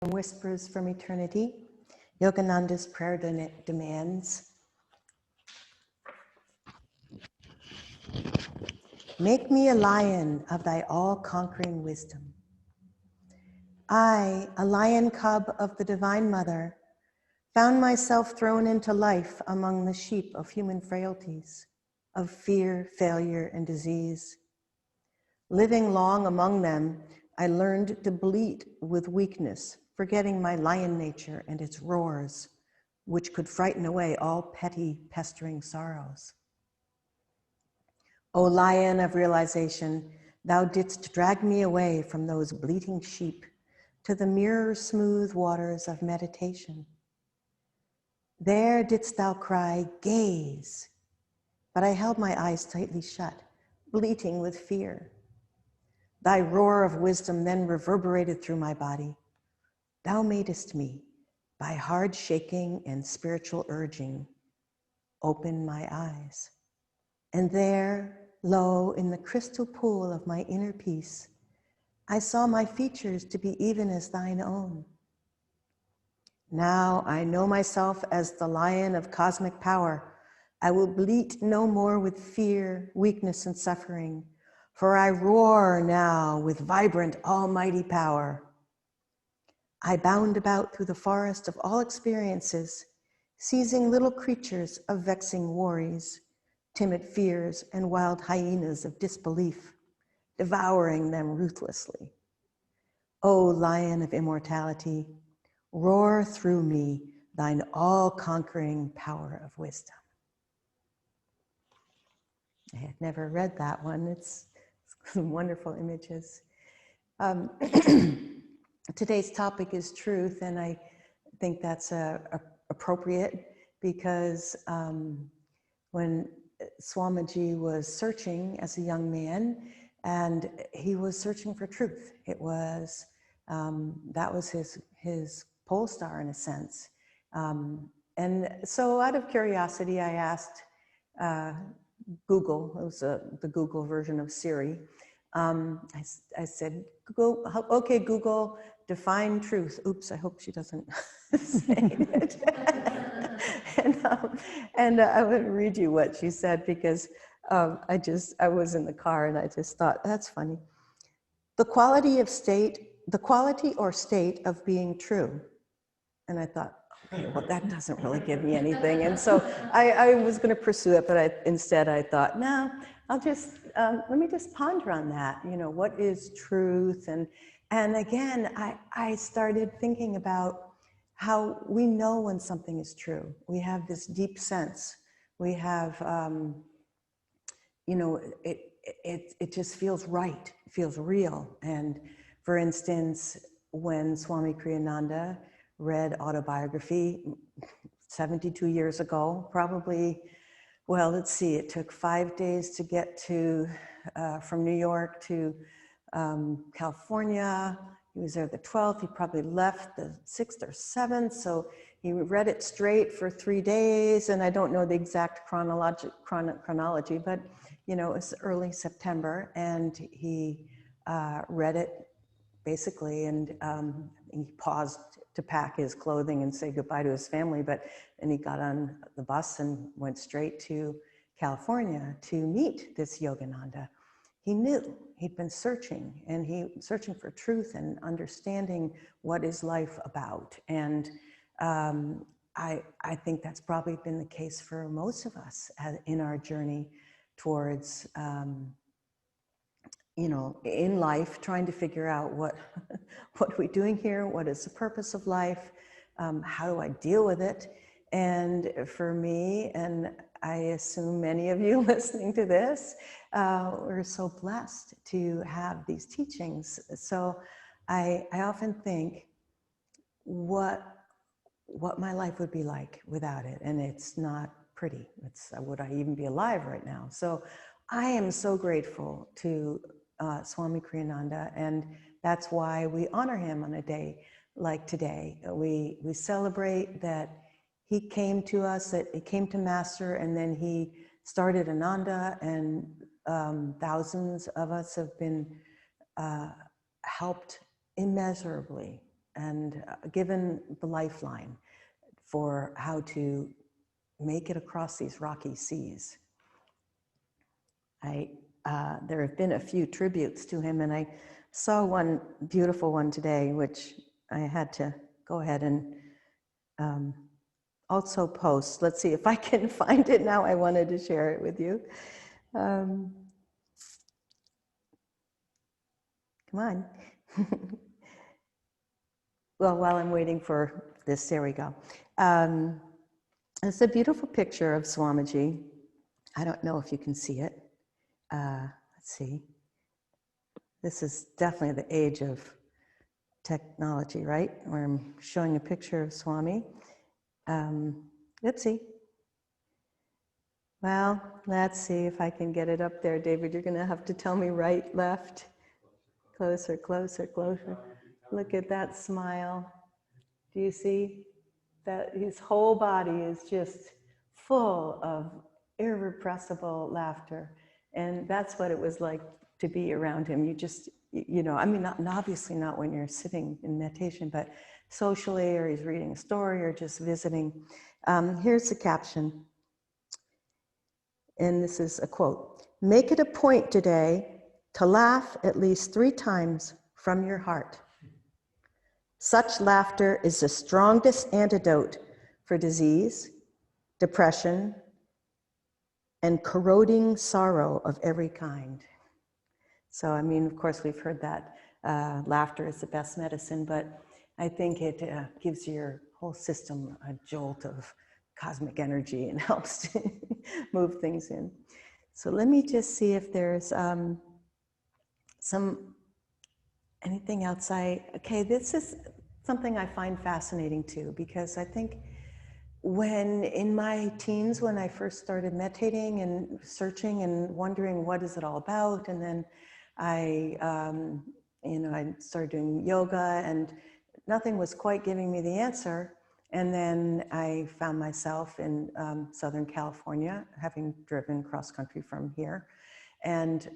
Whispers from Eternity, Yogananda's prayer demands. Make me a lion of thy all-conquering wisdom. I, a lion cub of the Divine Mother, found myself thrown into life among the sheep of human frailties, of fear, failure, and disease. Living long among them, I learned to bleat with weakness, forgetting my lion nature and its roars, which could frighten away all petty, pestering sorrows. O lion of realization, thou didst drag me away from those bleating sheep to the mirror-smooth waters of meditation. There didst thou cry, gaze, but I held my eyes tightly shut, bleating with fear. Thy roar of wisdom then reverberated through my body. Thou madest me, by hard shaking and spiritual urging, open my eyes. And there, lo, in the crystal pool of my inner peace, I saw my features to be even as thine own. Now I know myself as the lion of cosmic power. I will bleat no more with fear, weakness, and suffering, for I roar now with vibrant, almighty power. I bound about through the forest of all experiences, seizing little creatures of vexing worries, timid fears, and wild hyenas of disbelief, devouring them ruthlessly. O lion of immortality, roar through me thine all-conquering power of wisdom. I had never read that one. It's some wonderful images. Today's topic is truth, and I think that's appropriate because when Swamiji was searching as a young man, and he was searching for truth. It was, that was his pole star in a sense. And so out of curiosity, I asked Google, it was the Google version of Siri. I said, Google, okay, Google, define truth. Oops, I hope she doesn't say it. and I would read you what she said because I was in the car and I just thought, that's funny. The quality or state of being true. And I thought, okay, well, that doesn't really give me anything. And so I was going to pursue it, but instead I thought, no, I'll just, let me just ponder on that. You know, what is truth? And again, I started thinking about how we know when something is true. We have this deep sense. We have, you know, it just feels right, it feels real. And for instance, when Swami Kriyananda read autobiography 72 years ago, probably, well, let's see, it took 5 days to get to, from New York to California. He was there the 12th, he probably left the 6th or 7th, so he read it straight for 3 days, and I don't know the exact chronology, but you know, it was early September, and he read it basically, and he paused to pack his clothing and say goodbye to his family, and he got on the bus and went straight to California to meet this Yogananda. He knew, he'd been searching, and searching for truth and understanding what is life about. And I think that's probably been the case for most of us in our journey towards, you know, in life, trying to figure out what are we doing here? What is the purpose of life? How do I deal with it? And for me, and I assume many of you listening to this, we're so blessed to have these teachings. So I often think what my life would be like without it. And it's not pretty. Would I even be alive right now? So I am so grateful to Swami Kriyananda, and that's why we honor him on a day like today. We celebrate that he came to us, that he came to Master, and then he started Ananda, and thousands of us have been helped immeasurably and given the lifeline for how to make it across these rocky seas. There have been a few tributes to him, and I saw one beautiful one today, which I had to go ahead and also post. Let's see if I can find it now. I wanted to share it with you. Come on. Well, while I'm waiting for this, there we go. It's a beautiful picture of Swamiji. I don't know if you can see it. Let's see. This is definitely the age of technology, right? Where I'm showing a picture of Swami. Let's see. Well, let's see if I can get it up there. David, you're going to have to tell me right, left. Closer, closer, closer. Look at that smile. Do you see that his whole body is just full of irrepressible laughter? And that's what it was like to be around him. You just, you know, I mean, obviously not when you're sitting in meditation, but socially, or he's reading a story or just visiting. Here's the caption. And this is a quote. "Make it a point today to laugh at least 3 times from your heart. Such laughter is the strongest antidote for disease, depression, and corroding sorrow of every kind." So, I mean, of course, we've heard that laughter is the best medicine, but I think it gives your whole system a jolt of cosmic energy and helps to move things in. So let me just see if there's anything outside. Okay, this is something I find fascinating too, because I think when in my teens, when I first started meditating and searching and wondering what is it all about, and then I started doing yoga and nothing was quite giving me the answer. And then I found myself in Southern California, having driven cross country from here, and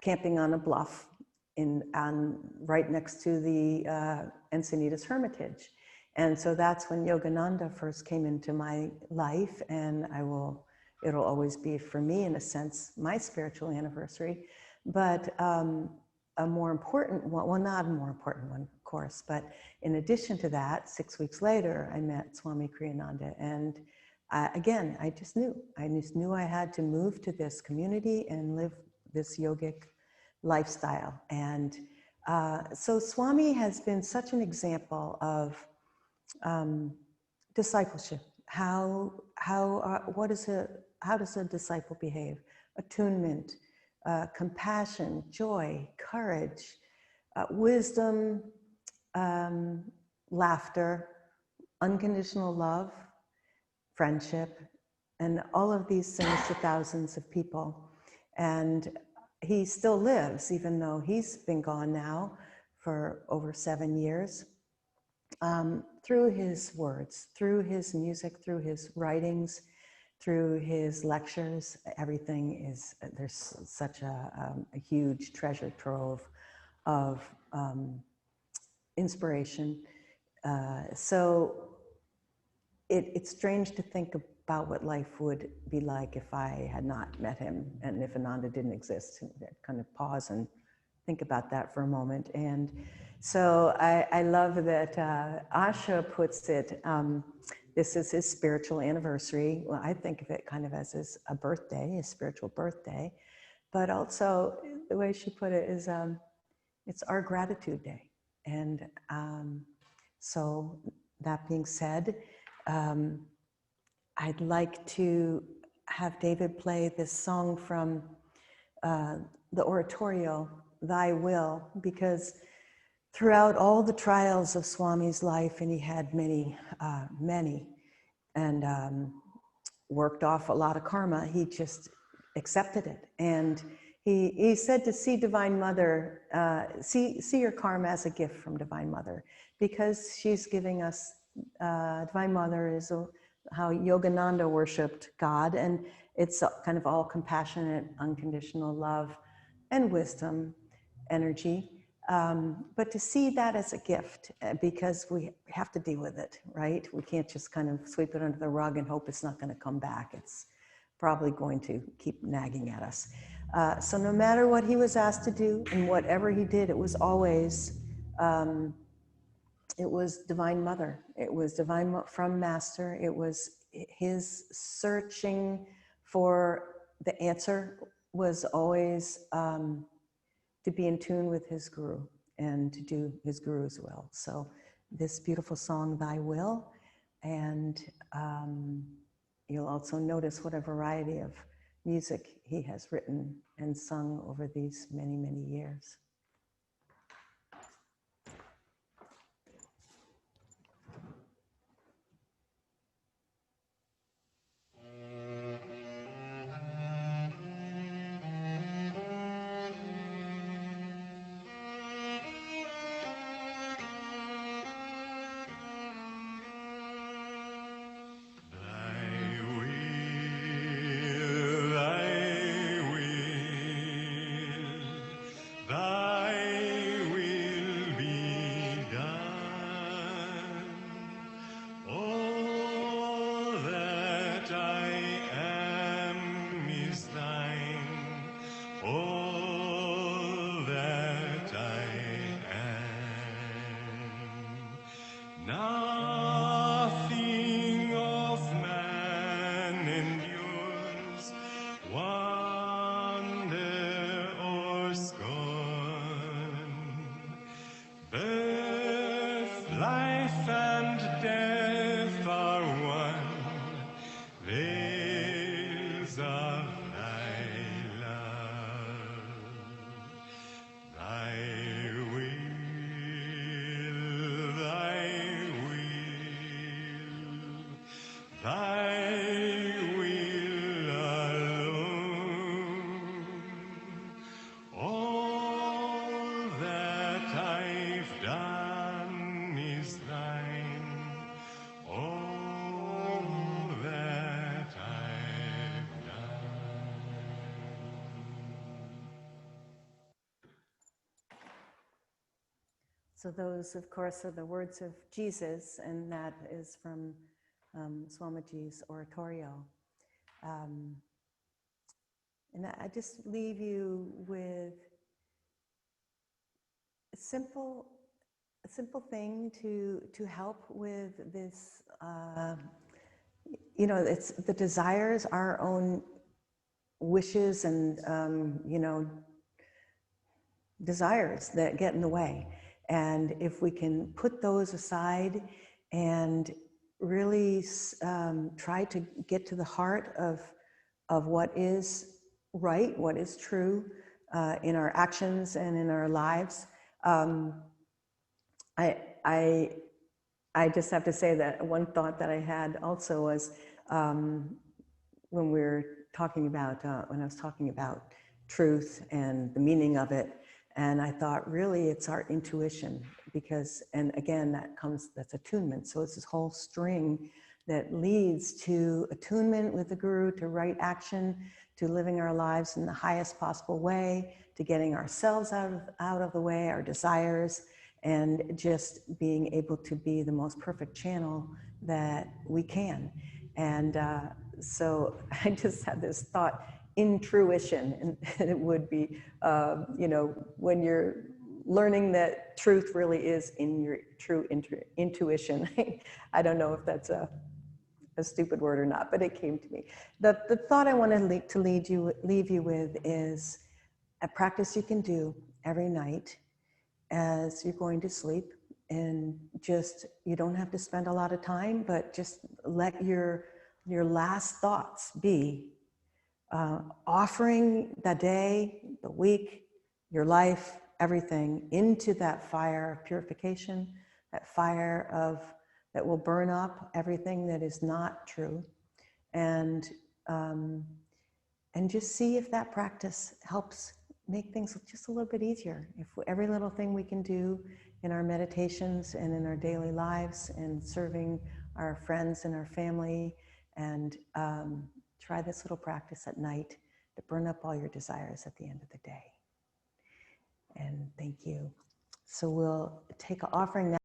camping on a bluff right next to the Encinitas Hermitage. And so that's when Yogananda first came into my life, and it'll always be for me, in a sense, my spiritual anniversary. But a more important one, well, not a more important one, of course, but in addition to that, 6 weeks later, I met Swami Kriyananda. And again, I just knew I had to move to this community and live this yogic lifestyle. And so Swami has been such an example of discipleship. How does a disciple behave? Attunement, compassion, joy, courage, wisdom, laughter, unconditional love, friendship, and all of these things to thousands of people. And he still lives, even though he's been gone now for over 7 years. Through his words, through his music, through his writings, through his lectures, everything is, there's such a huge treasure trove of inspiration. So it's strange to think about what life would be like if I had not met him and if Ananda didn't exist. Kind of pause and think about that for a moment. And so I love that Asha puts it, this is his spiritual anniversary. Well, I think of it kind of as a birthday, a spiritual birthday, but also the way she put it is it's our gratitude day. And so that being said, I'd like to have David play this song from the oratorio, Thy Will, because throughout all the trials of Swami's life, and he had many, and worked off a lot of karma, he just accepted it. And he said to see Divine Mother, see your karma as a gift from Divine Mother, because she's giving us, Divine Mother is how Yogananda worshipped God, and it's kind of all compassionate, unconditional love and wisdom energy. But to see that as a gift, because we have to deal with it, right? We can't just kind of sweep it under the rug and hope it's not going to come back. It's probably going to keep nagging at us. So no matter what he was asked to do and whatever he did, it was always, it was Divine Mother. It was divine from Master. It was his searching for the answer was always to be in tune with his guru and to do his guru's will. So this beautiful song, Thy Will, and you'll also notice what a variety of music he has written and sung over these many, many years. So those, of course, are the words of Jesus, and that is from Swamiji's oratorio. And I just leave you with a simple thing to help with this. You know, it's the desires, our own wishes, and you know, desires that get in the way. And if we can put those aside and really try to get to the heart of what is right, what is true in our actions and in our lives, I just have to say that one thought that I had also was when we were talking about, when I was talking about truth and the meaning of it, and I thought, really, it's our intuition, because, and again, that's attunement. So it's this whole string that leads to attunement with the guru, to right action, to living our lives in the highest possible way, to getting ourselves out of the way, our desires, and just being able to be the most perfect channel that we can. And so I just had this thought, intuition, and it would be, you know, when you're learning that truth really is in your true intuition. I don't know if that's a stupid word or not, but it came to me. The thought I want to leave you with is a practice you can do every night as you're going to sleep, and just, you don't have to spend a lot of time, but just let your last thoughts be offering the day, the week, your life, everything into that fire of purification, that fire that will burn up everything that is not true, and just see if that practice helps make things just a little bit easier. If every little thing we can do in our meditations and in our daily lives, and serving our friends and our family, and try this little practice at night to burn up all your desires at the end of the day. And thank you. So we'll take an offering now.